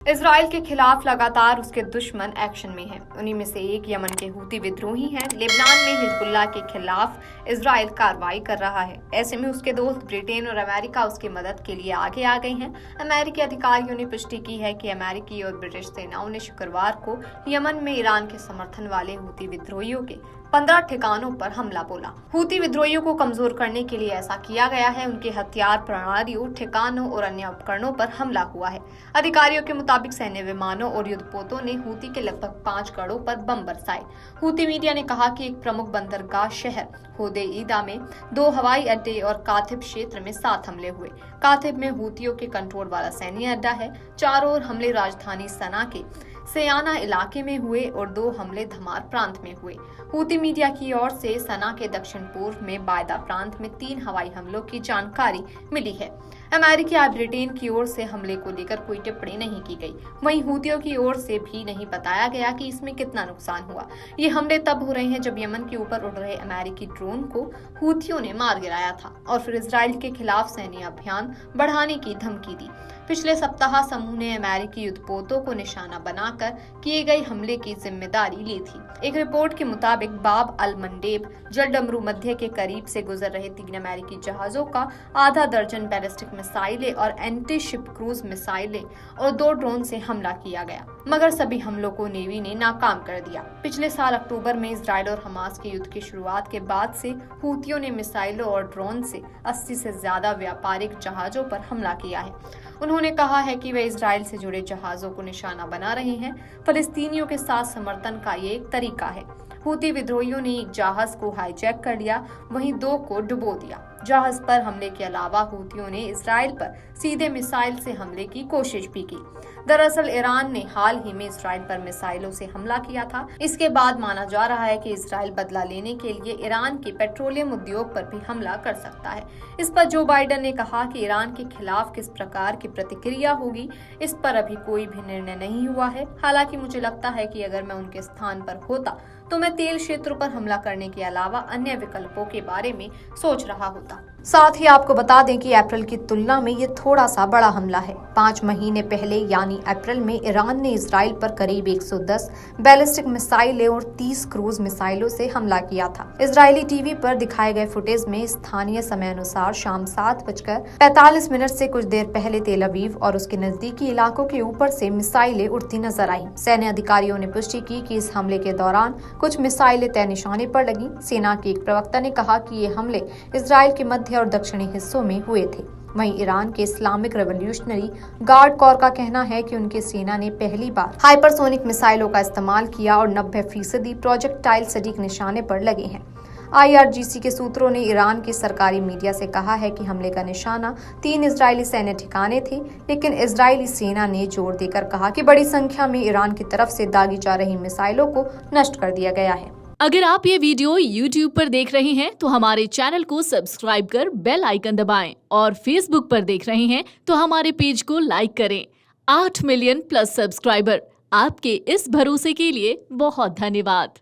Israel के खिलाफ लगातार उसके दुश्मन एक्शन में हैं। उन्हीं में से एक यमन के हूती विद्रोही हैं। लेबनान में हिजबुल्लाह के खिलाफ इजराइल कार्रवाई कर रहा है। ऐसे में उसके दोस्त ब्रिटेन और अमेरिका उसकी मदद के लिए आगे आ गए हैं। अमेरिकी अधिकारियों ने पुष्टि की है कि अमेरिकी और ब्रिटिश सेनाओं ने शुक्रवार को यमन में ईरान के समर्थन वाले हूती विद्रोहियों के 15 ठिकानों पर हमला बोला। हूती विद्रोहियों को कमजोर करने के लिए ऐसा किया गया है। उनके हथियार प्रणालियों, ठिकानों और अन्य उपकरणों पर हमला हुआ है। अधिकारियों के मुताबिक सैन्य विमानों और युद्धपोतों ने हूती के लगभग 5 गढ़ों पर बम बरसाए। हूती मीडिया ने कहा कि एक प्रमुख बंदरगाह शहर होदेईदा में 2 हवाई अड्डे और काथिब क्षेत्र में 7 हमले हुए। काथिब में हूतियों के कंट्रोल वाला सैन्य अड्डा है। चारों ओर हमले राजधानी सना के सयाना इलाके में हुए और 2 हमले धमार प्रांत में हुए। हूती मीडिया की ओर से सना के दक्षिण पूर्व में बायदा प्रांत में 3 हवाई हमलों की जानकारी मिली है। अमेरिकी और ब्रिटेन की ओर से हमले को लेकर कोई टिप्पणी नहीं की गई। वहीं हूतियों की ओर से भी नहीं बताया गया कि इसमें कितना नुकसान हुआ। ये हमले तब हो रहे हैं जब यमन के ऊपर उड़ रहे अमेरिकी ड्रोन को हूतियों ने मार गिराया था और फिर इजराइल के खिलाफ सैन्य अभियान बढ़ाने की धमकी दी। पिछले सप्ताह समूह ने अमेरिकी युद्धपोतों को निशाना बनाकर किए गए हमले की जिम्मेदारी ली थी। एक रिपोर्ट के मुताबिक बाब अल मंडेब जलडमरू मध्य के करीब से गुजर रहे 3 अमेरिकी जहाजों का आधा दर्जन बैलिस्टिक मिसाइलें और एंटी शिप क्रूज मिसाइलें और 2 ड्रोन से हमला किया गया, मगर सभी हमलों को नेवी ने नाकाम कर दिया। पिछले साल अक्टूबर में इजराइल और हमास के युद्ध की शुरुआत के बाद से हूतियों ने मिसाइलों और ड्रोन से 80 से ज्यादा व्यापारिक जहाजों पर हमला किया है। उन्होंने कहा है कि वे इजराइल से जुड़े जहाजों को निशाना बना रहे हैं। फलस्तीनियों के साथ समर्थन का ये एक तरीका है। हूती विद्रोहियों ने एक जहाज को हाईजैक कर लिया, वहीं 2 को डुबो दिया। जहाज पर हमले के अलावा हूतियों ने इजराइल पर सीधे मिसाइल से हमले की कोशिश भी की। दरअसल ईरान ने हाल ही में इजराइल पर मिसाइलों से हमला किया था। इसके बाद माना जा रहा है कि इजराइल बदला लेने के लिए ईरान के पेट्रोलियम उद्योग पर भी हमला कर सकता है। इस पर जो बाइडेन ने कहा कि ईरान के खिलाफ किस प्रकार की प्रतिक्रिया होगी, इस पर अभी कोई भी निर्णय नहीं हुआ है। हालांकि मुझे लगता है कि अगर मैं उनके स्थान पर होता तो मैं तेल क्षेत्रों पर हमला करने के अलावा अन्य विकल्पों के बारे में सोच रहा होता। साथ ही आपको बता दें कि अप्रैल की तुलना में ये थोड़ा सा बड़ा हमला है। 5 महीने पहले यानी अप्रैल में ईरान ने इजराइल पर करीब 110 बैलिस्टिक मिसाइलें और 30 क्रूज मिसाइलों से हमला किया था। इजरायली टीवी पर दिखाए गए फुटेज में स्थानीय समय अनुसार शाम 7:45 से कुछ देर पहले तेल अवीव और उसके नजदीकी इलाकों के ऊपर से मिसाइलें उड़ती नजर आई। सैन्य अधिकारियों ने पुष्टि की कि इस हमले के दौरान कुछ मिसाइलें तय निशाने पर लगी। सेना के एक प्रवक्ता ने कहा कि ये हमले इजराइल के मध्य और दक्षिणी हिस्सों में हुए थे। वहीं ईरान के इस्लामिक रेवोल्यूशनरी गार्ड कोर का कहना है कि उनकी सेना ने पहली बार हाइपरसोनिक मिसाइलों का इस्तेमाल किया और 90% प्रोजेक्टाइल सटीक निशाने पर लगे हैं। IRGC के सूत्रों ने ईरान की सरकारी मीडिया से कहा है कि हमले का निशाना 3 इजरायली सैन्य ठिकाने थे, लेकिन इजरायली सेना ने जोर देकर कहा कि बड़ी संख्या में ईरान की तरफ से दागी जा रही मिसाइलों को नष्ट कर दिया गया है। अगर आप ये वीडियो YouTube पर देख रहे हैं तो हमारे चैनल को सब्सक्राइब कर बेल आइकन दबाएं और Facebook पर देख रहे हैं तो हमारे पेज को लाइक करें। 8 मिलियन प्लस सब्सक्राइबर, आपके इस भरोसे के लिए बहुत धन्यवाद।